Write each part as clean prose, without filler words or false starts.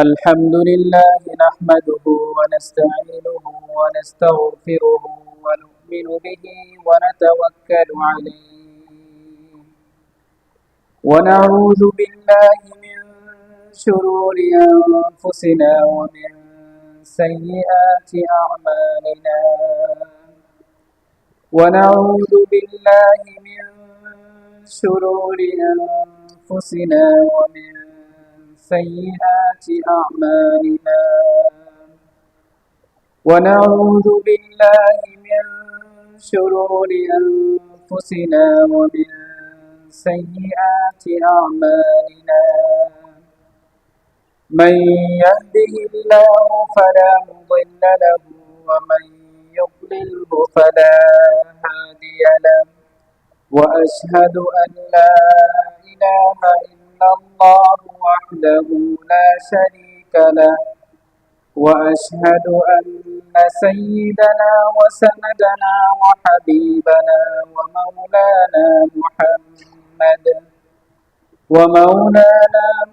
الحمد لله نحمده ونستعينه ونستغفره ونؤمن به ونتوكل عليه ونعوذ بالله من شرور أنفسنا ومن سيئات أعمالنا ونعوذ بالله من شرور أنفسنا ومن سيئات أعمالنا ونعوذ بالله من شرور أنفسنا ومن سيئات أعمالنا من يهده الله فلا مضل له ومن يضلله فلا هادي له وأشهد أن لا إله إلا الله وحده لا شريك له وأشهد أن سيدنا وسندنا وحبيبنا ومولانا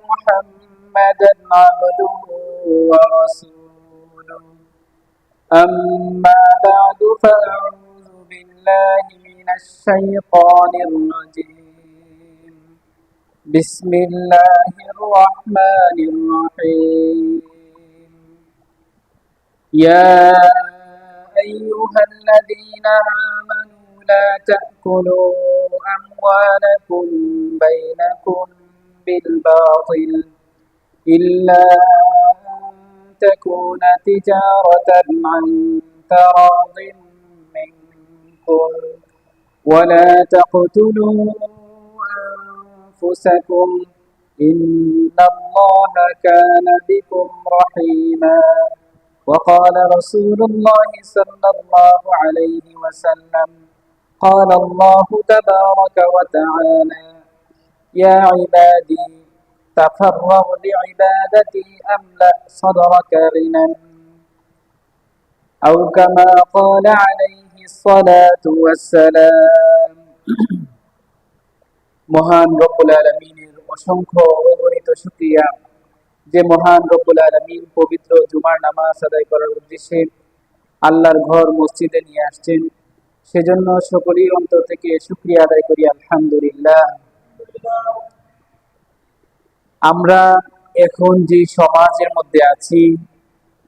محمدا عبده ورسوله أما بعد فأعوذ بالله من الشيطان الرجيم بسم الله الرحمن الرحيم يا أيها الذين آمنوا لا تأكلوا أموالكم بينكم بالباطل إلا أن تكون تجارة عن تراض منكم ولا تقتلوا أنفسكم إن الله كان بكم رحيما وقال رسول الله صلى الله عليه وسلم قال الله تبارك وتعالى يا عبادي تفرغ لعبادتي أملأ صدرك غنى أو كما قال عليه الصلاة والسلام মহান রব্বুল আলামিনের অসংখ্য অগণিত শুকরিয়া যে মহান রব্বুল আলামিন পবিত্র জুমার নামাজ আদায় করার উদ্দেশ্যে আল্লাহর ঘর মসজিদে নিয়ে আসছেন, সেজন্য সকলেই অন্তর থেকে শুকরিয়া আদায় করি আলহামদুলিল্লাহ। আমরা এখন যে সমাজের মধ্যে আছি,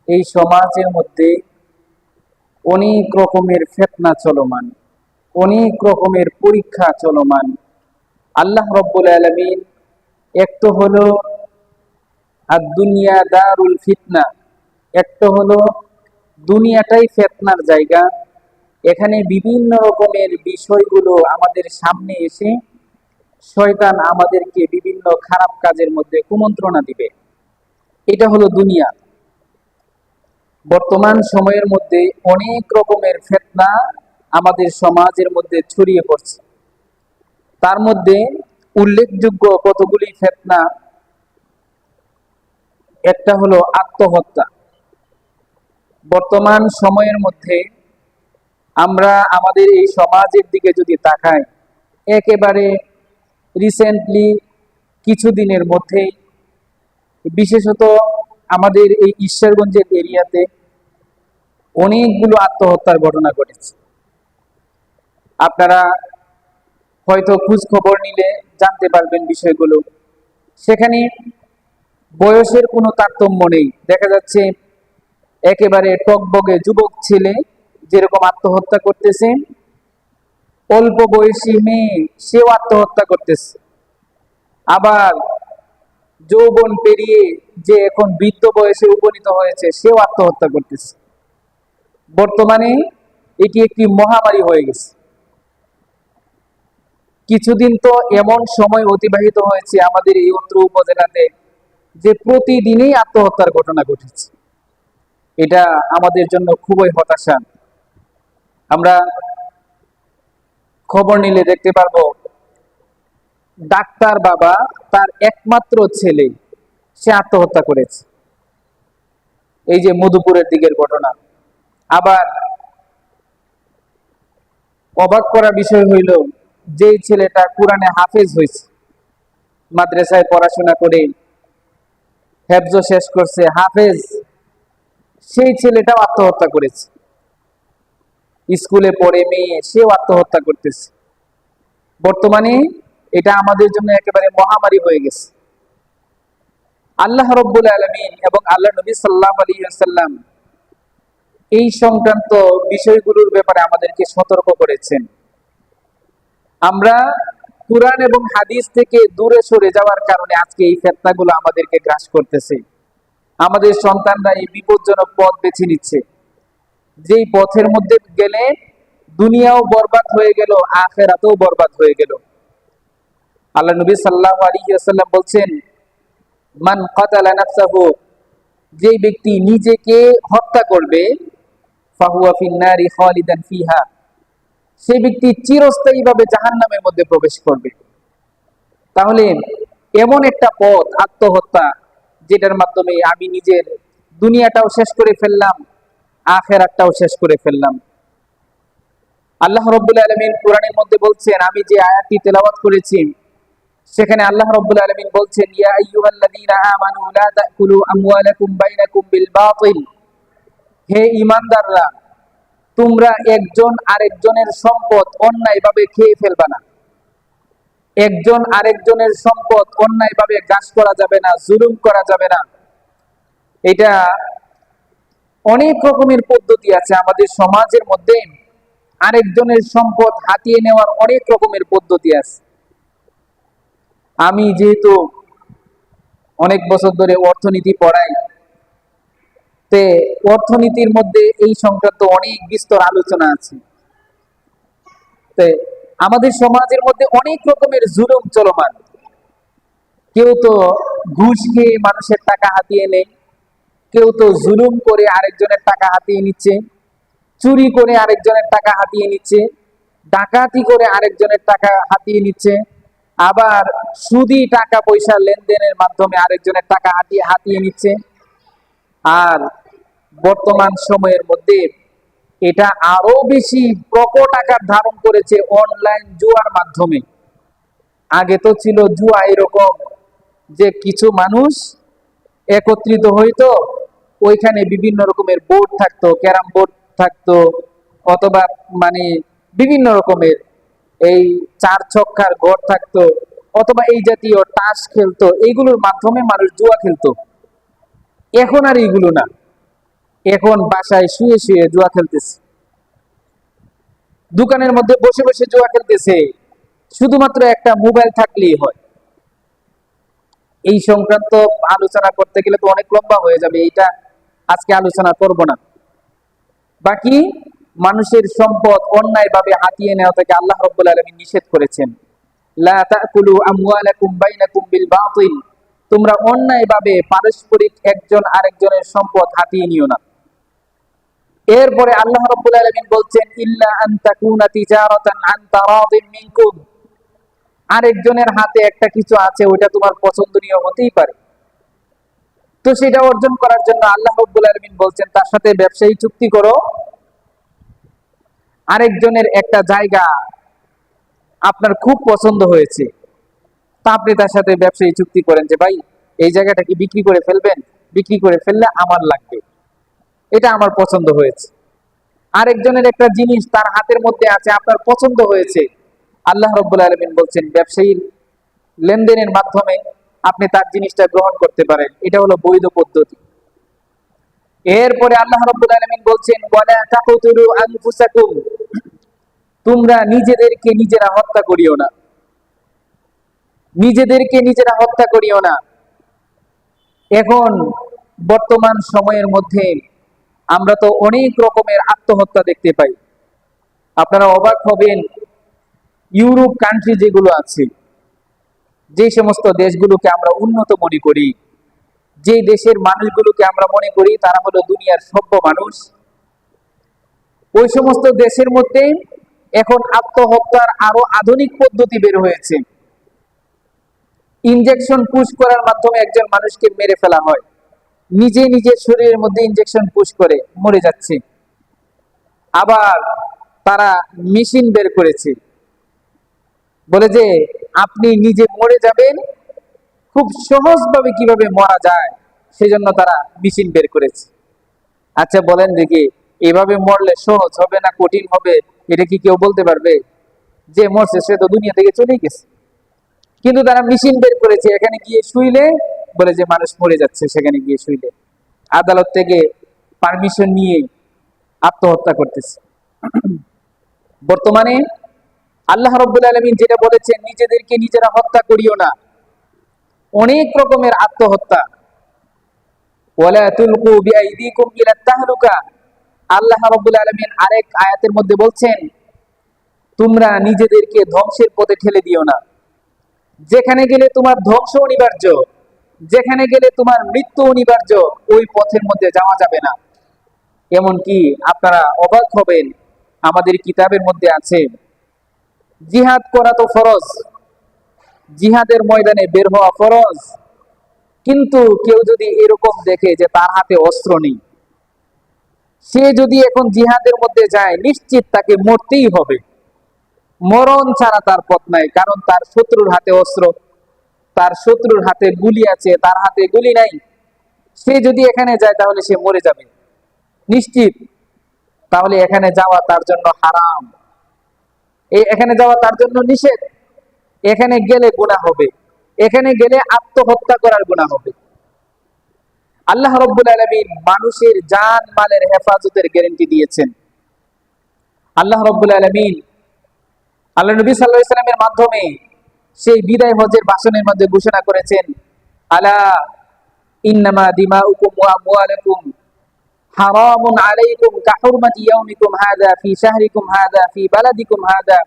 এই সমাজের মধ্যে অনেক রকমের ফিতনা চলমান, অনেক রকমের পরীক্ষা চলমান। আল্লাহ রব্বুল আলামিন একটা হলো দুনিয়া দারুল ফিতনা, একটা হলো দুনিয়াটাই ফিতনার জায়গা। এখানে বিভিন্ন রকমের বিষয়গুলো আমাদের সামনে এসে শয়তান আমাদেরকে বিভিন্ন খারাপ কাজের মধ্যে কুমন্ত্রণা দিবে। এটা হলো দুনিয়া। বর্তমান সময়ের মধ্যে অনেক রকমের ফিতনা আমাদের সমাজের মধ্যে ছড়িয়ে পড়ছে। তার মধ্যে উল্লেখযোগ্য কতগুলি ফিতনা, একটা হলো আত্মহত্যা। বর্তমান সময়ের মধ্যে আমরা আমাদের এই সমাজের দিকে যদি তাকাই, একেবারে রিসেন্টলি কিছুদিনের মধ্যেই বিশেষত আমাদের এই ঈশ্বরগঞ্জের এরিয়াতে অনেকগুলো আত্মহত্যার ঘটনা ঘটেছে। আপনারা হয়তো খোঁজ খবর নিলে জানতে পারবেন বিষয়গুলো। সেখানে বয়সের কোনো তারতম্য নেই। দেখা যাচ্ছে একেবারে টকবগে যুবক ছেলে যেরকম আত্মহত্যা করতেছে, অল্প বয়সী মেয়ে সেও আত্মহত্যা করতেছে। আবার যৌবন পেরিয়ে যে এখন বৃদ্ধ বয়সে উপনীত হয়েছে সেও আত্মহত্যা করতেছে। বর্তমানে এটি একটি মহামারী হয়ে গেছে। কিছুদিন তো এমন সময় অতিবাহিত হয়েছে আমাদের এই অত্র উপজেলাতে যে প্রতিদিনই আত্মহত্যার ঘটনা ঘটেছে। এটা আমাদের জন্য খুবই হতাশা। আমরা খবর নিলে দেখতে পারবো ডাক্তার বাবা তার একমাত্র ছেলে সে আত্মহত্যা করেছে। এই যে মধুপুরের দিকের ঘটনা। আবার অবাক করা বিষয় হইল, যেই ছেলেটা কোরআনে হাফেজ হয়েছে, মাদ্রাসায় পড়াশোনা করে হেফজ শেষ করছে, হাফেজ, সেই ছেলেটাও আত্মহত্যা করেছে। স্কুলে পড়ে মেয়ে, সেও আত্মহত্যা করতেছে। বর্তমানে এটা আমাদের জন্য একেবারে মহামারী হয়ে গেছে। আল্লাহ রাব্বুল আলামিন এবং আল্লাহ নবী সাল্লাল্লাহু আলাইহি ওয়াসাল্লাম এই সংক্রান্ত বিষয়গুলোর ব্যাপারে আমাদেরকে সতর্ক করেছেন। আমরা কুরআন এবং হাদিস থেকে দূরে সরে যাওয়ার কারণে আজকে এই ফিতনাগুলো আমাদেরকে গ্রাস করতেছে। আমাদের সন্তানরা এই বিপজ্জনক পথ বেছে নিচ্ছে, যেই পথের মধ্যে গেলে দুনিয়াও বরবাদ হয়ে গেল, আখিরাতও বরবাদ হয়ে গেল। আল্লাহ নবী সাল্লাল্লাহু আলাইহি ওয়াসাল্লাম বলছেন, মান কাতালা নাফসাহু, যে ব্যক্তি নিজেকে হত্যা করবে, ফাহুয়া ফিন নারি খালিদান ফিহা, সেই ব্যক্তি চিরস্থায়ীভাবে জাহান্নামের মধ্যে প্রবেশ করবে। তাহলে এমন একটা পথ আত্মহত্যা, যেটার মাধ্যমে আমি নিজের দুনিয়াটাও শেষ করে ফেললাম, আখিরাতটাও শেষ করে ফেললাম। আল্লাহ রাব্বুল আলামিন কোরআনের মধ্যে বলছেন, আমি যে আয়াতটি তেলাওয়াত করেছি সেখানে আল্লাহ রাব্বুল আলামিন বলছেন, ইয়া আইয়ুহাল্লাযীনা আমানু লা তাকুলু আমওয়ালাকুম বাইনাকুম বিল বাতিল, হে ঈমানদাররা, তোমরা একজন আরেকজনের সম্পদ অন্যায়ভাবে খেয়ে ফেলবা না। একজন আরেকজনের সম্পদ অন্যায়ভাবে গ্রাস করা যাবে না, জুলুম করা যাবে না। এটা অনেক রকমের পদ্ধতি আছে আমাদের সমাজের মধ্যে, আরেকজনের সম্পদ হাতিয়ে নেওয়ার অনেক রকমের পদ্ধতি আছে। আমি যেহেতু অনেক বছর ধরে অর্থনীতি পড়াই, তে অর্থনীতির মধ্যে এই সংক্রান্ত অনেক বিস্তর আলোচনা আছে। তে আমাদের সমাজের মধ্যে অনেক রকমের জুলুম চলমান। কেউ তো ঘুষ খেয়ে মানুষের টাকা হাতিয়ে নেয়, কেউ তো জুলুম করে আরেকজনের টাকা হাতিয়ে নিচ্ছে, চুরি করে আরেকজনের টাকা হাতিয়ে নিচ্ছে, ডাকাতি করে আরেকজনের টাকা হাতিয়ে নিচ্ছে, আবার সুদি টাকা পয়সা লেনদেনের মাধ্যমে আরেকজনের টাকা হাতিয়ে নিচ্ছে। আর বর্তমান সময়ের মধ্যে এটা আরো বেশি প্রকট আকার ধারণ করেছে অনলাইন জুয়ার মাধ্যমে। আগে তো ছিল জুয়া এরকম যে কিছু মানুষ একত্রিত হইতো, ওইখানে বিভিন্ন রকমের বোর্ড থাকতো, ক্যারাম বোর্ড থাকতো, অথবা মানে বিভিন্ন রকমের এই চার ছক্কার ঘর থাকতো, অথবা এই জাতীয় তাস খেলতো, এইগুলোর মাধ্যমে মানুষ জুয়া খেলতো। এখন আর এইগুলো না, এখন বাসায় শুয়ে শুয়ে জুয়া খেলতেছে, দোকানের মধ্যে বসে বসে জুয়া খেলতেছে, শুধুমাত্র একটা মোবাইল থাকলেই হয়। এই সংক্রান্ত আলোচনা করতে গেলে তো অনেক লম্বা হয়ে যাবে, এইটা আজকে আলোচনা করব না। বাকি মানুষের সম্পদ অন্যায়ভাবে হাতিয়ে নেওয়া থেকে আল্লাহ রাব্বুল আলামিন নিষেধ করেছেন, লা তাকুলু আমওয়ালাকুম বাইনাকুম বিল বাতিল, তোমরা অন্যায়ভাবে পারস্পরিক একজন আরেকজনের সম্পদ হাতিয়ে নিও না। এরপরে আল্লাহ রাব্বুল আলামিন বলছেন, ইল্লা আন তাকুনা তিজারাতান আন তারাদিন মিনকুম, আরেকজনের হাতে একটা কিছু আছে, ওইটা তোমার পছন্দনীয় হতেই পারে, তো সেটা অর্জন করার জন্য আল্লাহ রাব্বুল আলামিন বলছেন তার সাথে ব্যবসায়ী চুক্তি করো। আরেকজনের একটা জায়গা আপনার খুব পছন্দ হয়েছে, তা আপনি তার সাথে ব্যবসায়ী চুক্তি করেন যে ভাই এই জায়গাটা কি বিক্রি করে ফেলবেন, বিক্রি করে ফেললে আমার লাগবে, এটা আমার পছন্দ হয়েছে। আরেকজনের একটা জিনিস তার হাতের মধ্যে আছে, আপনার পছন্দ হয়েছে, আল্লাহ রাব্বুল আলামিন বলছেন ব্যবসায়ী লেনদেনের মাধ্যমে আপনি তার জিনিসটা গ্রহণ করতে পারেন, এটা হলো বৈধ পদ্ধতি। এরপরে আল্লাহ রাব্বুল আলামিন বলছেন, ওয়ালা তাকতুলু আনফুসাকুম, তোমরা নিজেদেরকে নিজেরা হত্যা করিও না, নিজেদেরকে নিজেরা হত্যা করিও না। এখন বর্তমান সময়ের মধ্যে আমরা তো অনেক রকমের আত্মহত্যা দেখতে পাই। আপনারা অবাক হবেন, ইউরোপ কান্ট্রি যেগুলো আছে, যে সমস্ত দেশগুলোকে আমরা উন্নত মনে করি, যে দেশের মানুষগুলোকে আমরা মনে করি তারা হলো দুনিয়ার সভ্য মানুষ, ওই সমস্ত দেশের মধ্যে এখন আত্মহত্যার আরো আধুনিক পদ্ধতি বের হয়েছে। ইনজেকশন পুশ করার মাধ্যমে একজন মানুষকে মেরে ফেলা হয়, নিজে নিজের শরীরের মধ্যে ইনজেকশন পুশ করে মরে যাচ্ছে। আবার তারা মেশিন বের করেছে, বলে যে আপনি নিজে মরে যাবেন, খুব সহজভাবে কিভাবে মারা যায় সেজন্য তারা মেশিন বের করেছে। আচ্ছা বলেন দেখি, এভাবে মরলে সহজ হবে না কঠিন হবে, এটা কি কেউ বলতে পারবে? যে মরছে সে তো দুনিয়া থেকে চলেই গেছে, কিন্তু তারা মেশিন বের করেছে, এখানে গিয়ে শুইলে বলে যে মানুষ মরে যাচ্ছে, সেখানে গিয়ে শুইলে আদালত থেকে পারমিশন নিয়ে আত্মহত্যা করতেছে। বর্তমানে আল্লাহ রাব্বুল আলামিন যেটা বলেছেন, নিজেদেরকে নিজেরা হত্যা করিও না, অনেক রকমের আত্মহত্যা। ওয়ালা তুলকু বিআইদিকুম ইলা তাহলুকা, আল্লাহ রাব্বুল আলামিন আরেক আয়াতের মধ্যে বলছেন, তোমরা নিজেদেরকে ধ্বংসের পথে ঠেলে দিও না। যেখানে গেলে তোমার ধ্বংস অনিবার্য, যেখানে গেলে তোমার মৃত্যু অনিবার্য, ওই পথের মধ্যে যাওয়া যাবে না। এমনকি আপনারা অবাক হবেন, আমাদের কিতাবের মধ্যে আছে জিহাদ করা তো ফরজ, জিহাদের ময়দানে বের হওয়া ফরজ, কিন্তু কেউ যদি এরকম দেখে যে তার হাতে অস্ত্র নেই, সে যদি এখন জিহাদের মধ্যে যায়, নিশ্চিত তাকে মরতেই হবে, মরণ ছাড়া তার পথ নাই। কারণ তার শত্রুর হাতে অস্ত্র, তার শত্রুর হাতে গুলি আছে, তার হাতে গুলি নাই। সে যদি এখানে যায় তাহলে সে মরে যাবে নিশ্চিত। তাহলে এখানে যাওয়া তার জন্য হারাম, এখানে যাওয়া তার জন্য নিষেধ। এখানে গেলে গুনাহ হবে, এখানে গেলে আত্মহত্যা করার গুনাহ হবে। আল্লাহ রাব্বুল আলামিন মানুষের জান মালের হেফাজতের গ্যারান্টি দিয়েছেন। আল্লাহ রাব্বুল আলামিন আল্লাহ নবী সাল্লাল্লাহু আলাইহি সাল্লামের মাধ্যমে সেই বিদায় হজের ভাষণের মধ্যে ঘোষণা করেছেন, আলা ইন্নামা দিমাউকুম ওয়া আমওয়ালুকুম হারামুন আলাইকুম কাহুরমাতি ইয়াউমিকুম হাযা ফি শাহরিকুম হাযা ফি বালাদিকুম হাযা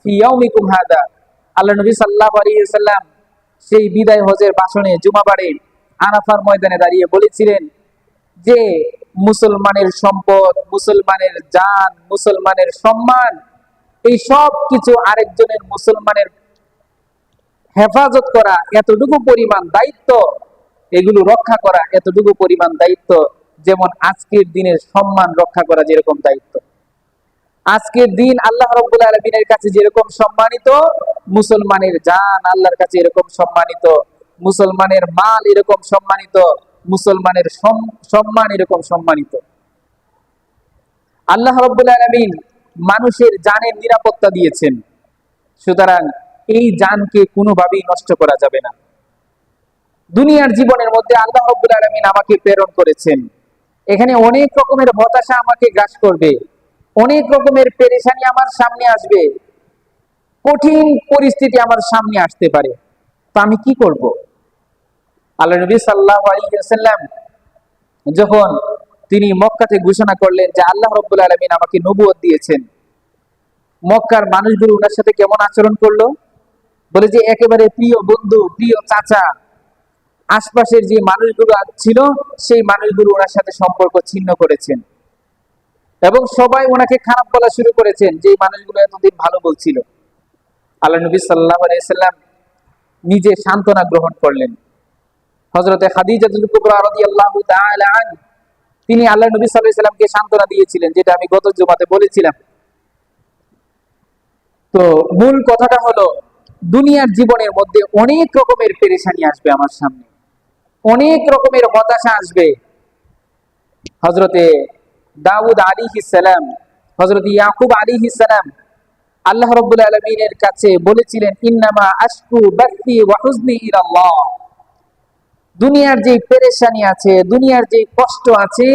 ফি ইয়াউমিকুম হাযা। আল্লাহ নবী সাল্লাল্লাহু আলাইহি ওয়াসাল্লাম সেই বিদায় হজের ভাষণে জুমাবারে আরাফার ময়দানে দাঁড়িয়ে বলেছিলেন যে মুসলমানের সম্পদ, মুসলমানের জান, মুসলমানের সম্মান, এই সব কিছু আরেকজনের মুসলমানের হেফাজত করা এতটুকু পরিমাণ দায়িত্ব, এগুলো রক্ষা করা এতটুকু পরিমাণ দায়িত্ব, যেমন আজকের দিনের সম্মান রক্ষা করা যেরকম দায়িত্ব। আজকের দিন আল্লাহ রাব্বুল আলামিনের কাছে যেরকম সম্মানিত, মুসলমানের জান আল্লাহর কাছে এরকম সম্মানিত, মুসলমানের মাল এরকম সম্মানিত, মুসলমানের সম্মান এরকম সম্মানিত। আল্লাহ রাব্বুল আলামিন মানুষের জানের নিরাপত্তা দিয়েছেন, সুতরাং এই জানকে কোনোভাবেই নষ্ট করা যাবে না। দুনিয়ার জীবনের মধ্যে আল্লাহ রাব্বুল আলামিন আমাকে প্রেরণ করেছেন, এখানে অনেক রকমের হতাশা আমাকে গ্রাস করবে, অনেক রকমের পেরেশানি আমার সামনে আসবে, কঠিন পরিস্থিতি আমার সামনে আসতে পারে। তো আমি কি করব? আল্লাহ নবী সাল্লাল্লাহু আলাইহি ওয়াসাল্লাম যখন তিনি মক্কাতে ঘোষণা করলেন যে আল্লাহ রাব্বুল আলামিন আমাকে নবুয়ত দিয়েছেন, মক্কার মানুষগুলো ওনার সাথে কেমন আচরণ করলো? বলে যে একেবারে প্রিয় বন্ধু, প্রিয় চাচা। আশপাশের যে মানুষগুলো ছিল সেই মানুষগুলো ওনার সাথে সম্পর্ক ছিন্ন করেছেন এবং সবাই ওনাকে খারাপ বলা শুরু করেছেন, যে মানুষগুলো এতদিন ভালো বলছিল। আল্লাহ নবী সাল্লাল্লাহু আলাইহি ওয়াসাল্লাম নিজে সান্ত্বনা গ্রহণ করলেন। হযরতে খাদিজাতুল কুবরা রাদিয়াল্লাহু তাআলা আনহা তিনি আল্লাহ নবী সাল্লাল্লাহু আলাইহি ওয়াসাল্লামকে সান্ত্বনা দিয়েছিলেন, যেটা আমি গত জুমাতে বলেছিলাম। তো মূল কথাটা হলো, দুনিয়ার জীবনের মধ্যে অনেক রকমের পেরেশানি আসবে আমার সামনে, অনেক রকমের হতাশা আসবে। হযরতে দাউদ আলাইহিস সালাম, হযরত ইয়াকুব আলাইহিস সালাম আল্লাহ রাব্বুল আলামিনের কাছে বলেছিলেন, ইন্নামা আশকু বাথি ওয়া হুজনি ইলাল্লাহ। দুনিয়ার যে পেরেশানি আছে, দুনিয়ার যে কষ্ট আছে,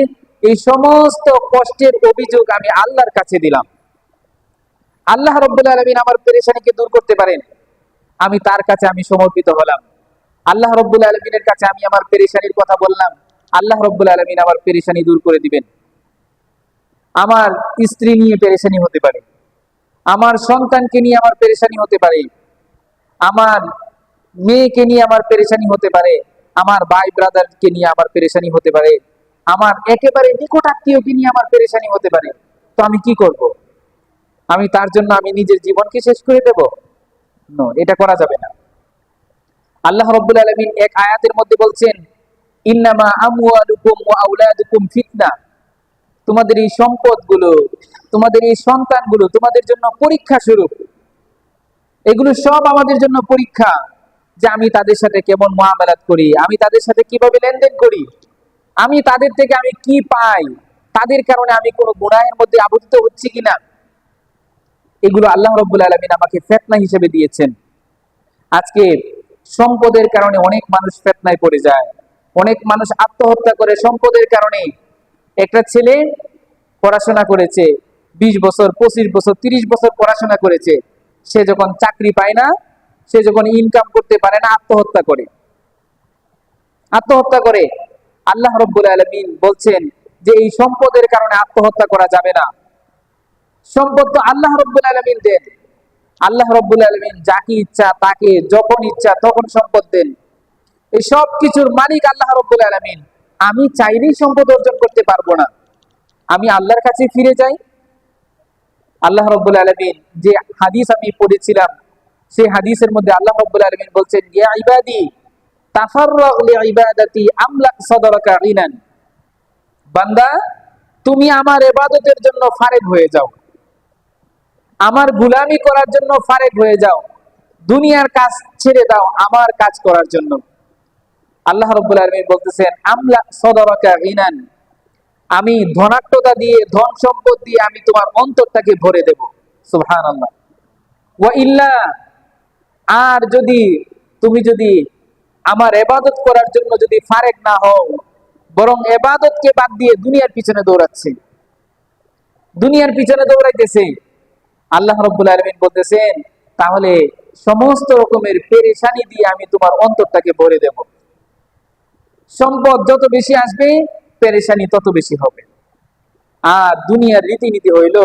এই সমস্ত কষ্টের অভিযোগ আমি আল্লাহর কাছে দিলাম। আল্লাহ রাব্বুল আলামিন আমার পেরেশানিকে দূর করতে পারেন, আমি তার কাছে আমি সমর্পিত হলাম। আল্লাহ রাব্বুল আলামিনের কাছে আমি আমার পেরেশানির কথা বললাম, আল্লাহ রাব্বুল আলামিন আমার পেরেশানি দূর করে দিবেন। আমার স্ত্রী নিয়ে পেরেশানি হতে পারে, আমার সন্তানকে নিয়ে আমার পেরেশানি হতে পারে, আমার মেয়েকে নিয়ে আমার পেরেশানি হতে পারে, আমার ভাই ব্রাদারকে নিয়ে আমার পেরেশানি হতে পারে, আমার একেবারে নিকট আত্মীয়কে নিয়ে আমার পেরেশানি হতে পারে। তো আমি কি করব? আমি তার জন্য আমি নিজের জীবনকে শেষ করে দেব? নো, এটা করা যাবে না। আল্লাহ রাব্বুল আলামিন এক আয়াতের মধ্যে বলছেন, ইন্নামা আমওয়ালুকুম ওয়া আওলাদুকুম ফিতনা। তোমাদের এই সম্পদগুলো, তোমাদের এই সন্তানগুলো তোমাদের জন্য পরীক্ষা স্বরূপ, এগুলো সব আমাদের জন্য পরীক্ষা। যে আমি তাদের সাথে কেমন মুআমালাত করি, আমি তাদের সাথে কিভাবে লেনদেন করি, আমি তাদের থেকে আমি কি পাই, তাদের কারণে আমি কোনো গুনাহের মধ্যে আবদ্ধ হচ্ছি কিনা। এগুলো আল্লাহ রাব্বুল আলামিন আমাকে ফিতনা হিসেবে দিয়েছেন। আজকে সম্পদের কারণে অনেক মানুষ ফিতনায় পড়ে যায়, অনেক মানুষ আত্মহত্যা করে সম্পদের কারণে। একটা ছেলে পড়াশোনা করেছে 20 বছর, 25 বছর, 30 বছর পড়াশোনা করেছে, সে যখন চাকরি পায় না, সে যখন ইনকাম করতে পারে না, আত্মহত্যা করে। আল্লাহ রাব্বুল আলামিন বলছেন যে এই সম্পদের কারণে আত্মহত্যা করা যাবে না। সম্পদ তো আল্লাহ রাব্বুল আলামিন দেন। আল্লাহ রাব্বুল আলামিন যাকে ইচ্ছা তাকে যখন ইচ্ছা তখন সম্পদ দেন। এই সব কিছুর মালিক আল্লাহ রাব্বুল আলামিন। আমি চাইলেই সম্পদ অর্জন করতে পারবো না, আমি আল্লাহর কাছে ফিরে যাই। আল্লাহ রাব্বুল আলামিন যে হাদিস আমি পড়েছিলাম, সেই হাদিসের মধ্যে আল্লাহ রাব্বুল আলামিন বলছেন, ইয়া ইবাদি তাফাররাগ লিইবাদাতি আমলাক সাদরাকা গিনান। বান্দা, তুমি আমার ইবাদতের জন্য ফারেগ হয়ে যাও, আমার গোলামি করার জন্য ফারেগ হয়ে যাও, দুনিয়ার কাজ ছেড়ে দাও আমার কাজ করার জন্য। আল্লাহ রাব্বুল আলামিন বলতেছেন, আমলা সাদরাকা গিনান, আমি ধনাঢ্যতা দিয়ে, ধন সম্পদ দিয়ে আমি তোমার অন্তরটাকে ভরে দেব। সুবহানাল্লাহ। ওয়া ইল্লা, আর তুমি আমার ইবাদত করার জন্য যদি ফারেগ না হও, বরং ইবাদতকে বাদ দিয়ে দুনিয়ার পিছনে দৌড়াইতেছে, আল্লাহ রাব্বুল আলামিন বলতেছেন, তাহলে সমস্ত রকমের পেরেশানি দিয়ে আমি তোমার অন্তরটাকে ভরে দেব। সম্পদ যত বেশি আসবে, পেরেশানি তত বেশি হবে। আর দুনিয়ার রীতিনীতি হইল,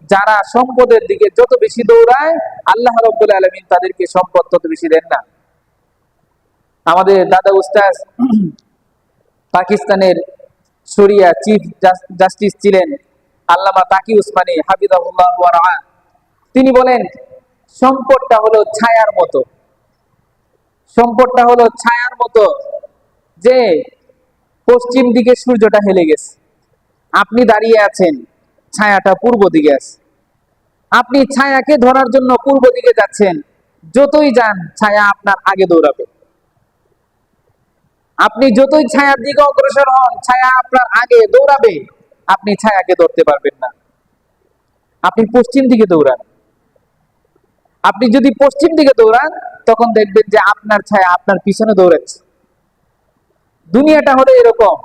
যারা সম্পদের দিকে যত বেশি দৌড়ায়, আল্লাহ রাব্বুল আলামিন তাদেরকে সম্পদ তত বেশি দেন না। আমাদের দাদা উস্তাদ পাকিস্তানের শরিয়া চিফ জাস্টিস ছিলেন আল্লামা তাকি উসমানী হাফিজাহুল্লাহ ওয়া রাআ। তিনি বলেন, সম্পদটা হলো ছায়ার মতো, সম্পদটা হলো ছায়ার মতো, যে পশ্চিম দিকে সূর্যটা হেলে গেছে, আপনি দাঁড়িয়ে আছেন, ছায়াটা পূর্ব দিকে আছে, আপনি ছায়াকে ধরার জন্য পূর্ব দিকে যাচ্ছেন, যতই যান ছায়া আপনার আগে দৌড়াবে। আপনি যতই ছায়ার দিকে অগ্রসর হন, ছায়া আপনার আগে দৌড়াবে, আপনি ছায়াকে ধরতে পারবেন না। আপনি পশ্চিম দিকে দৌড়ান, আপনি যদি পশ্চিম দিকে দৌড়ান, তখন দেখবেন যে আপনার ছায়া আপনার পিছনে দৌড়াচ্ছে। দুনিয়াটা হলো এরকম,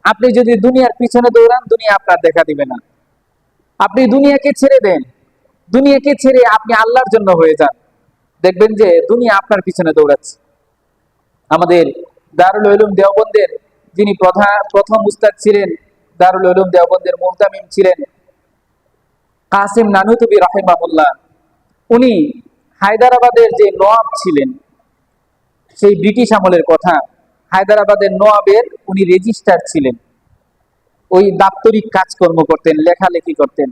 আপনি যদি দুনিয়ার পিছনে দৌড়ান, দুনিয়া আপনার দেখা দিবে না। আপনি দুনিয়াকে ছেড়ে দেন, দুনিয়াকে ছেড়ে আপনি আল্লাহর জন্য হয়ে যান, দেখবেন যে দুনিয়া আপনার পিছনে দৌড়াচ্ছে। আমাদের দারুল উলুম দেওবন্দের যিনি প্রথম উস্তাদ ছিলেন, দারুল উলুম দেওবন্দের মুহতামিম ছিলেন কাসিম নানুতুবি রাহিমাহুল্লাহ। উনি হায়দ্রাবাদের যে নওয়াব ছিলেন, সেই ব্রিটিশ আমলের কথা, হায়দ্রাবাদের নওয়াবের উনি রেজিস্ট্রার ছিলেন, ওই দাপ্তরিক কাজকর্ম করতেন, লেখালেখি করতেন।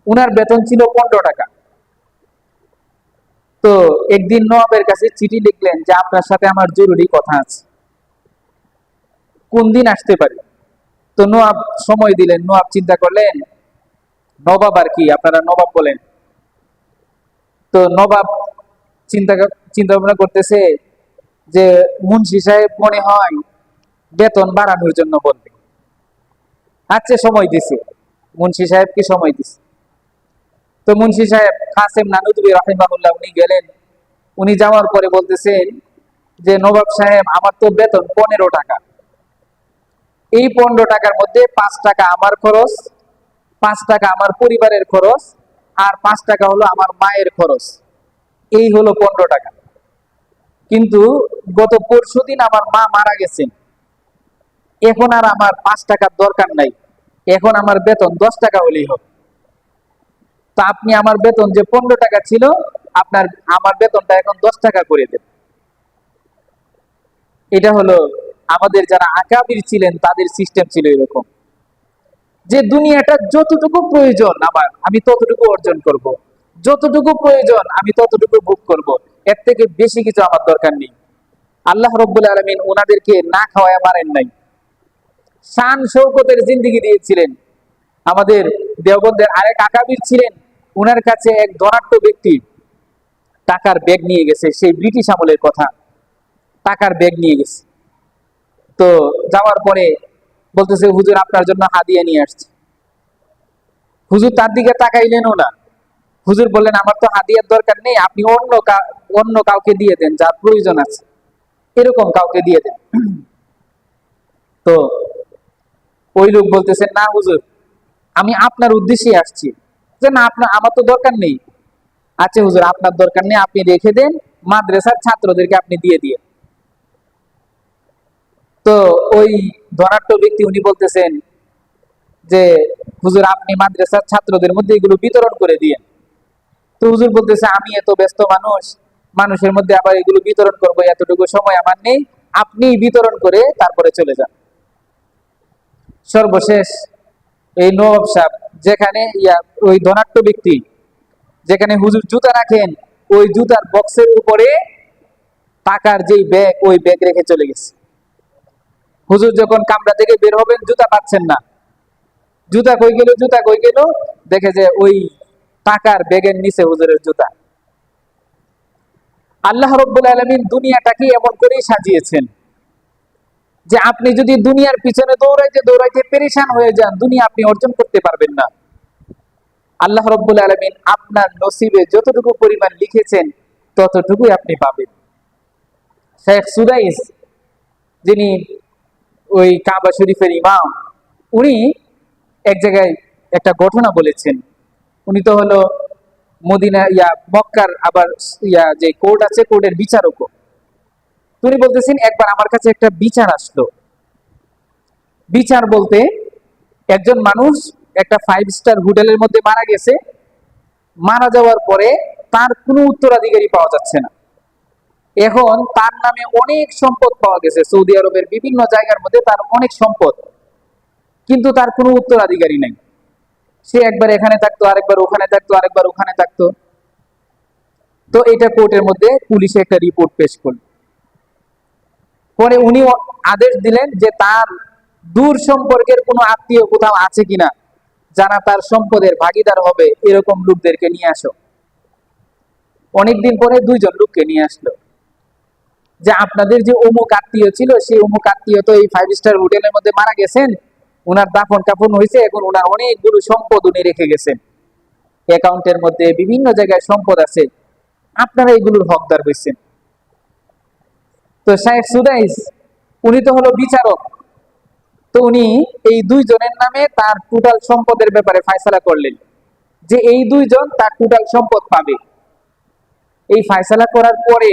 উনার বেতন ছিল 15 টাকা। তো একদিন নওয়াবের কাছে চিঠি লিখলেন যে আপনার সাথে আমার জরুরি কথা আছে, কোন দিন আসতে পারি? তো নওয়াব সময় দিলেন। নওয়াব চিন্তা করলেন, নবাব আর কি, আপনারা নবাব বলেন। তো নবাব চিন্তা ভাবনা করতেছে যে মুন্সি সাহেব মনে হয় বেতন বাড়ানোর জন্য বলবে। আচ্ছা, সময় দিছে, মুন্সি সাহেবকে সময় দিছে। তো মুন্সি সাহেব কাসেম নানুতুবি রাহিমাহুল্লাহ উনি গেলেন। উনি যাওয়ার পরে বলতেছেন যে নবাব সাহেব, আমার তো বেতন 15 টাকা, এই 15 টাকার মধ্যে 5 টাকা আমার খরচ, 5 টাকা আমার পরিবারের খরচ, আর 5 টাকা হলো আমার মায়ের খরচ, এই হলো 15 টাকা। কিন্তু গত পরশুদিন আমার মা মারা গেছেন, এখন আর আমার 5 টাকার দরকার নাই, এখন আমার বেতন 10 টাকা হলেই হবে। তা আপনি আমার বেতন যে 15 টাকা ছিল, আমার বেতনটা এখন 10 টাকা করে দেন। এটা হলো আমাদের যারা আকাবির ছিলেন, তাদের সিস্টেম ছিল এরকম, যে দুনিয়াটা যতটুকু প্রয়োজন আমার, আমি ততটুকু অর্জন করব, যতটুকু প্রয়োজন আমি ততটুকু ভোগ করব, এর থেকে বেশি কিছু আমার দরকার নেই। আল্লাহ রাব্বুল আলামিন ওনাদেরকে না খাওয়ায় মারেন নাই, শান শৌকতের জিন্দেগি দিয়েছিলেন। আমাদের দেওবন্দের আরেক আকাবির ছিলেন, উনার কাছে এক ধনাঢ্য ব্যক্তি টাকার ব্যাগ নিয়ে গেছে, সেই ব্রিটিশ আমলের কথা, টাকার ব্যাগ নিয়ে গেছে। তো যাওয়ার পরে বলতেছে, হুজুর আপনার জন্য হাদিয়া নিয়ে আসছে। হুজুর তার দিকে তাকাইলেনও না। হুজুর বললেন, আমার তো হাদিয়ার দরকার নেই, আপনি অন্য কাউকে দিয়ে দেন, যার প্রয়োজন আছে, এরকম কাউকে দিয়ে দেন। তো ওই লোক বলতেছেন, না হুজুর, আমি আপনার উদ্দেশ্যে আসছি। যে না, আমার তো দরকার নেই। আচ্ছা হুজুর, আপনার দরকার নেই, আপনি রেখে দেন, মাদ্রাসার ছাত্রদেরকে আপনি দিয়ে দিয়ে। তো ওই ধনাঢ্য ব্যক্তি উনি বলতেছেন যে, হুজুর আপনি মাদ্রাসার ছাত্রদের মধ্যে এগুলো বিতরণ করে দিয়ে। তো হুজুর বলতেছে, আমি এত ব্যস্ত মানুষ, মানুষের মধ্যে আবার এগুলো বিতরণ করবো, এতটুকু সময় আমার নেই, আপনি বিতরণ করে তারপরে চলে যান। সর্বশেষ এই নবাব সাহেব, যেখানে ওই ধনাঢ্য ব্যক্তি যেখানে হুজুর জুতা রাখেন, ওই জুতার বক্সের উপরে টাকার যেই ব্যাগ, ওই ব্যাগ রেখে চলে গেছে। হুজুর যখন কামরা থেকে বের হবেন, জুতা পাচ্ছেন না, জুতা কই গেল, জুতা কই গেল, দেখে যে ওই টাকার ব্যাগের নিচে হুজুরের জুতা। আল্লাহ রাব্বুল আলামিন দুনিয়াটাকে এমন করেই সাজিয়েছেন যে আপনি যদি দুনিয়ার পিছনে দৌড়াইতে দৌড়াইতে পেরেশান হয়ে যান, দুনিয়া আপনি অর্জন করতে পারবেন না। আল্লাহ রাব্বুল আলামিন আপনার নসিবে যতটুকু পরিমাণ লিখেছেন ততটুকুই আপনি পাবেন। শেখ সুদাইস, যিনি ওই কাবা শরীফের ইমাম, উনি এক জায়গায় একটা ঘটনা বলেছেন। উনি তো হলো মদিনা মক্কার আবার যে কোর্ট আছে, কোর্টের বিচারকও। উনি বলতেছেন, একবার আমার কাছে একটা বিচার আসলো। বিচার বলতে, একজন মানুষ একটা 5 স্টার হোটেলের মধ্যে মারা গেছে। মারা যাওয়ার পরে তার কোনো উত্তরাধিকারী পাওয়া যাচ্ছে না। এখন তার নামে অনেক সম্পদ পাওয়া গেছে, সৌদি আরবের বিভিন্ন জায়গার মধ্যে তার অনেক সম্পদ, কিন্তু তার কোনো উত্তরাধিকারী নেই। সে একবার এখানে থাকতো, আরেকবার ওখানে থাকতো, আরেকবার ওখানে থাকতো। তো এটা কোর্টের মধ্যে পুলিশে একটা রিপোর্ট পেশ করল। পরে উনি আদেশ দিলেন যে তার দূর সম্পর্কের কোনো আত্মীয় কোথাও আছে কিনা, যারা তার সম্পদের ভাগিদার হবে, এরকম লোকদেরকে নিয়ে আসো। অনেকদিন পরে 2জন লোককে নিয়ে আসলো, যে আপনাদের যে অমুক আত্মীয় ছিল, সেই অমুক আত্মীয় তো এই 5 স্টার হোটেলের মধ্যে মারা গেছেন, উনার দাফন কাফন হয়েছে, এখন উনার অনেকগুলো সম্পদ উনি রেখে গেছেন, অ্যাকাউন্টের মধ্যে বিভিন্ন জায়গায় সম্পদ আছে, আপনারা এগুলোর হকদার হয়েছেন। তো শেখ সুদাইস, উনি তো হলো বিচারক। তো উনি এই 2জনের নামে তার টোটাল সম্পদের ব্যাপারে ফায়সালা করলেন, যে এই 2জন তার টোটাল সম্পদ পাবে। এই ফায়সালা করার পরে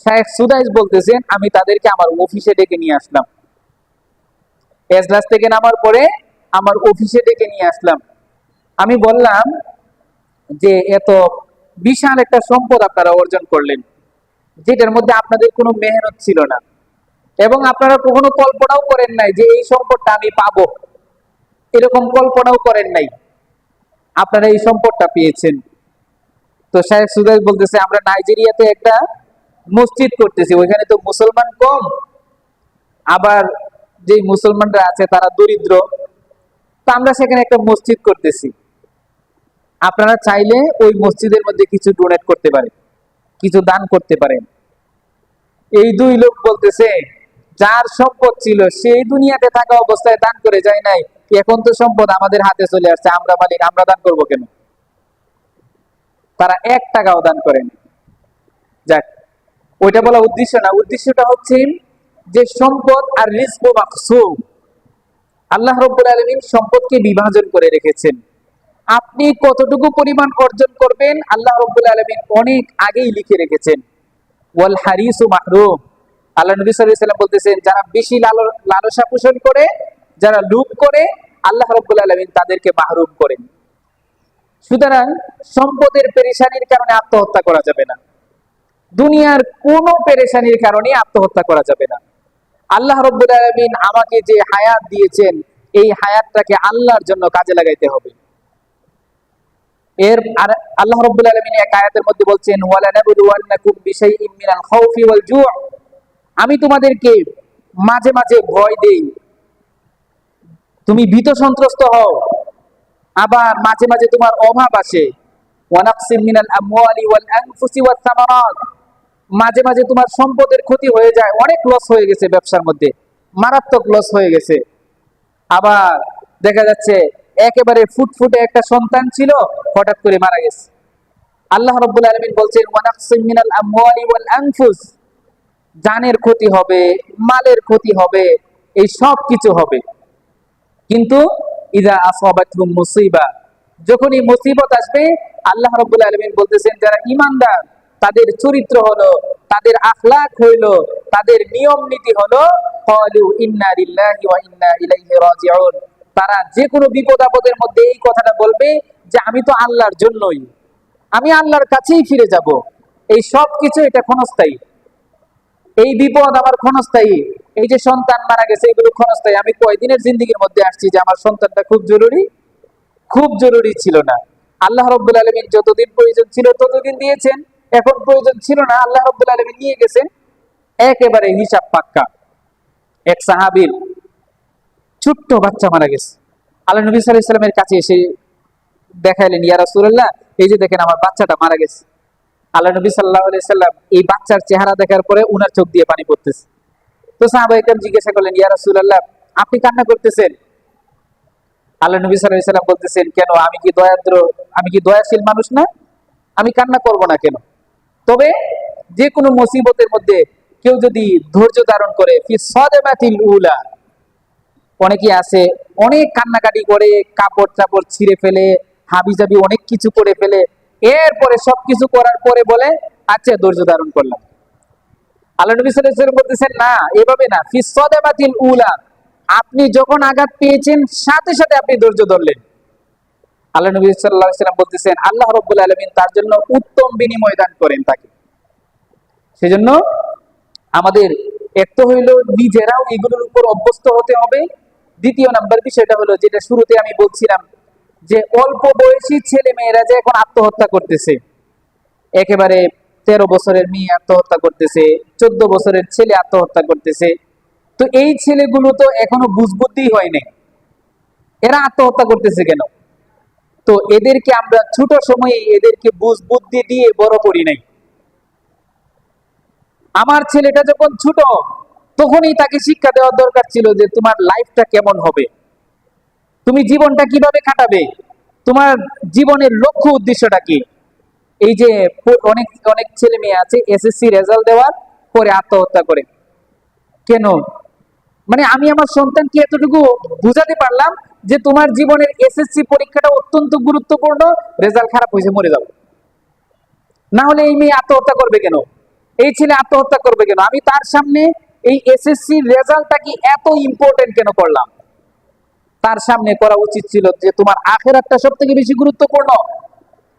শেখ সুদাইস বলতেছেন, আমি তাদেরকে আমার অফিসে ডেকে নিয়ে আসলাম। এজলাস থেকে নামার পরে আমার অফিসে ডেকে নিয়ে আসলাম। আমি বললাম যে, এত বিশাল একটা সম্পদ আপনারা অর্জন করলেন, যেটার মধ্যে আপনাদের কোনো মেহনত ছিল না, এবং আপনারা কখনো কল্পনাও করেন নাই যে এই সম্পদটা আমি পাবো, এরকম কল্পনাও করেন নাই, আপনারা এই সম্পদটা পেয়েছেন। তো শেখ সুদাইস বলতেছে, আমরা নাইজেরিয়াতে একটা মসজিদ করতেছি, ওইখানে তো মুসলমান কম, আবার যে মুসলমানরা আছে তারা দরিদ্র, তো আমরা সেখানে একটা মসজিদ করতেছি, আপনারা চাইলে ওই মসজিদের মধ্যে কিছু ডোনেট করতে পারেন, কিছু দান করতে পারেন। এই 2 লোক বলতেছে, যার সম্পদ ছিল সেই দুনিয়াতে থাকা অবস্থায় দান করে যায় নাই, এখন তো সম্পদ আমাদের হাতে চলে আসছে, আমরা মালিক, আমরা দান করবো কেন? তারা 1 টাকাও দান করেনি। যাক, ওইটা বলা উদ্দেশ্য না। উদ্দেশ্যটা হচ্ছে যে সম্পদ আর রিজক মাকসুম, আল্লাহ রাব্বুল আলামিন সম্পদকে বিভাজন করে রেখেছেন। আপনি কতটুকু পরিমাণ অর্জন করবেন, আল্লাহ রাব্বুল আলামিন অনেক আগেই লিখে রেখেছেন। ওয়াল হারিসু মাহরুম, আল্লাহ নবী সাল্লাল্লাহু আলাইহি ওয়াসাল্লাম বলতেছেন, যারা বেশি লালসা পোষণ করে, যারা লোভ করে, আল্লাহ রাব্বুল আলামিন তাদেরকে মাহরুম করেন। সুতরাং সম্পদের পেরেশানির কারণে আত্মহত্যা করা যাবে না, দুনিয়ার কোনো পেরেশানির কারণে আত্মহত্যা করা যাবে না। আল্লাহ রাব্বুল আলামিন আমাকে যে হায়াত দিয়েছেন, এই হায়াতটাকে আল্লাহর জন্য কাজে লাগাইতে হবে। আর আল্লাহ রাব্বুল আলামিন এক আয়াতের মধ্যে বলছেন, ওয়ালা নাবলুওয়ান্নাকুম বিশাইইম মিনাল খাউফি ওয়াল জু', আমি তোমাদেরকে মাঝে মাঝে ভয় দেই, তুমি ভীত সন্ত্রস্ত হও, আবার মাঝে মাঝে তোমার অভাব আসে, ওয়া নাকসিম মিনাল আমওয়ালি ওয়াল আনফুসি ওয়াত সামারাত, মাঝে মাঝে তোমার সম্পদের ক্ষতি হয়ে যায়, অনেক লস হয়ে গেছে ব্যবসার মধ্যে, মারাত্মক লস হয়ে গেছে। আবার দেখা যাচ্ছে একেবারে ফুটফুটে একটা সন্তান ছিল, হঠাৎ করে মারা গেছে। আল্লাহ রাব্বুল আলামিন বলছেন ওয়া নাকসিম মিনাল আমওয়ালি ওয়াল আনফুস, জানের ক্ষতি হবে, মালের ক্ষতি হবে, এই সব কিছু হবে। কিন্তু ইযা আসাবাতহুম মুসিবা, যখনই মুসিবত আসবে, আল্লাহ রাব্বুল আলামিন বলতেছেন যারা ঈমানদার, তাদের চরিত্র হলো, তাদের আখলাক হইলো, তাদের নিয়ম নীতি হলো ক্বালু ইন্না লিল্লাহি ওয়া ইন্না ইলাইহি রাজিউন, তারা যে কোনো বিপদ আপদের মধ্যে এই কথাটা বলবে যে আমি তো আল্লাহর জন্যই, আমি আল্লাহর কাছেই ফিরে যাব। এই সব কিছু এটা ক্ষণস্থায়ী, এই বিপদ আমার ক্ষণস্থায়ী, এই যে সন্তান মারা গেছে এগুলো ক্ষণস্থায়ী। আমি কয়দিনের জিন্দেগির মধ্যে আসছি যে আমার সন্তানটা খুব জরুরি, খুব জরুরি ছিল না। আল্লাহ রাব্বুল আলামিন যতদিন প্রয়োজন ছিল ততদিন দিয়েছেন, এখন প্রয়োজন ছিল না, আল্লাহ রাব্বুল আলামিন নিয়ে গেছেন, একেবারে হিসাব পাক্কা। এক সাহাবীর ছোট্ট বাচ্চা মারা গেছে, আল্লাহ নবী সাল্লাল্লাহু আলাইহি ওয়াসাল্লামের কাছে এসে দেখাইলেন, ইয়া রাসূলুল্লাহ, এই যে দেখেন আমার বাচ্চাটা মারা গেছে। আল্লাহ নবী সাল্লাল্লাহু আলাইহি ওয়াসাল্লাম এই বাচ্চার চেহারা দেখার পরে উনার চোখ দিয়ে পানি পড়তেছে। তো সাহাবায়ে কেরাম জিজ্ঞাসা করলেন, ইয়া রাসূলুল্লাহ, আপনি কান্না করতেছেন? আল্লাহ নবী সাল্লাল্লাহু আলাইহি ওয়াসাল্লাম বলতেছেন, কেন, আমি কি দয়াদ্র, আমি কি দয়াশীল মানুষ না? আমি কান্না করব না কেন? তবে যে কোনো মুসিবতের মধ্যে কেউ যদি ধৈর্য ধারণ করে, ফি সাদামাতিল উলা, অনেকে আছে অনেক কান্নাকাটি করে, কাপড় চাপড় ছিঁড়ে ফেলে, হাবিজাবি অনেক কিছু করে ফেলে, এরপরে সবকিছু করার পরে বলে আচ্ছা ধৈর্য ধারণ করলাম। আল্লাহ নবী সাল্লাল্লাহু আলাইহি ওয়াসাল্লাম বলতেছেন না, এভাবে না, ফি সাদামাতিল উলা, আপনি যখন আঘাত পেয়েছেন সাথে সাথে আপনি ধৈর্য ধরলেন। আল্লাহ নবী সাল্লাল্লাহু আলাইহি ওয়াসাল্লাম বলতেছেন আল্লাহ রাব্বুল আলামিন তার জন্য উত্তম বিনিময় দান করেন তাকে। সেজন্য আমাদের এক তো হইলো নিজেরাও এগুলোর উপর অভ্যস্ত হতে হবে। দ্বিতীয় নাম্বার বিষয়টা হলো যেটা শুরুতে আমি বলছিলাম, যে অল্প বয়সী ছেলে মেয়েরা যে এখন আত্মহত্যা করতেছে, একেবারে 13 বছরের মেয়ে আত্মহত্যা করতেছে, 14 বছরের ছেলে আত্মহত্যা করতেছে। তো এই ছেলেগুলো তো এখনো বুঝবুদ্ধি হয়নি, এরা আত্মহত্যা করতেছে কেন? তো এদেরকে আমরা ছোট সময়ে এদেরকে বুঝবুদ্ধি দিয়ে বড় করি নাই। আমার ছেলেটা যখন ছোট তখনই তাকে শিক্ষা দেওয়ার দরকার ছিল যে তোমার লাইফটা কেমন হবে, তুমি জীবনটা কিভাবে কাটাবে, তোমার জীবনের লক্ষ্য উদ্দেশ্যটা কি। এই যে অনেক অনেক ছেলে মেয়ে আছে এসএসসি রেজাল্ট দেওয়ার পরে আত্মহত্যা করে কেন? মানে আমি আমার সন্তানকে এতটুকু বুঝাতে পারলাম যে তোমার জীবনের এসএসসি পরীক্ষাটা অত্যন্ত গুরুত্বপূর্ণ, রেজাল্ট খারাপ হয়েছে মরে যাও, না হলে এই মেয়ে আত্মহত্যা করবে কেন, এই ছেলে আত্মহত্যা করবে কেন? আমি তার সামনে এই এসএসসি রেজাল্টটা কি এত ইম্পর্টেন্ট কেন করলাম? তার সামনে করা উচিত ছিল যে তোমার আখিরাতটা সবথেকে বেশি গুরুত্বপূর্ণ,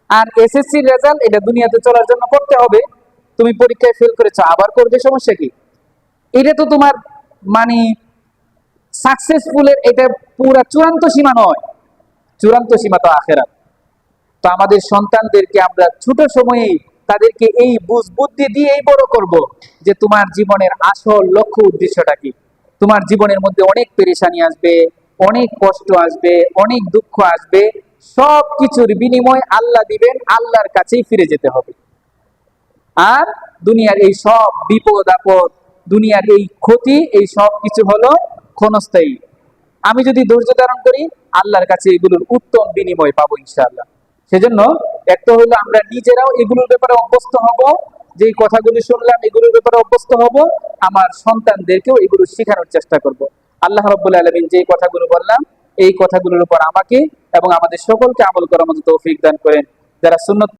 আর এসএসসি রেজাল্ট এটা দুনিয়াতে চলার জন্য করতে হবে। তুমি পরীক্ষায় ফেল করেছো, আবার করবে, সমস্যা কি? এটা তো তোমার মানে সাকসেসফুলের এটা পুরা চূড়ান্ত সীমা নয়, চূড়ান্ত সীমা তো আখিরাত। তো আমাদের সন্তানদেরকে আমরা ছোট সময়েই তাদেরকে এই বুদ্ধি দিয়েই বড় করব যে তোমার জীবনের আসল লক্ষ্য উদ্দেশ্যটা কি। তোমার জীবনের মধ্যে অনেক পেরেশানি আসবে, অনেক কষ্ট আসবে, অনেক দুঃখ আসবে, সব কিছুর বিনিময় আল্লাহ দিবেন, আল্লাহর কাছেই ফিরে যেতে হবে। আর দুনিয়ার এই সব বিপদ আপদ, দুনিয়ার এই ক্ষতি, এই সব কিছু হলো ক্ষণস্থায়ী। আমি যদি ধৈর্য ধারণ করি আল্লাহর কাছে এগুলোর উত্তম বিনিময় পাবো ইনশাআল্লাহ। সেজন্য একটা হলো আমরা নিজেরাও এগুলোর ব্যাপারে অভ্যস্ত হব, যে কথাগুলি শুনলাম এগুলোর ব্যাপারে অভ্যস্ত হব, আমার সন্তানদেরকেও এগুলো শেখানোর চেষ্টা করব। আল্লাহ রাব্বুল আলামিন যে কথাগুলো বললাম এই কথাগুলোর উপর আমাকে এবং আমাদের সকলকে আমল করার মতো তৌফিক দান করেন। যারা সুন্নত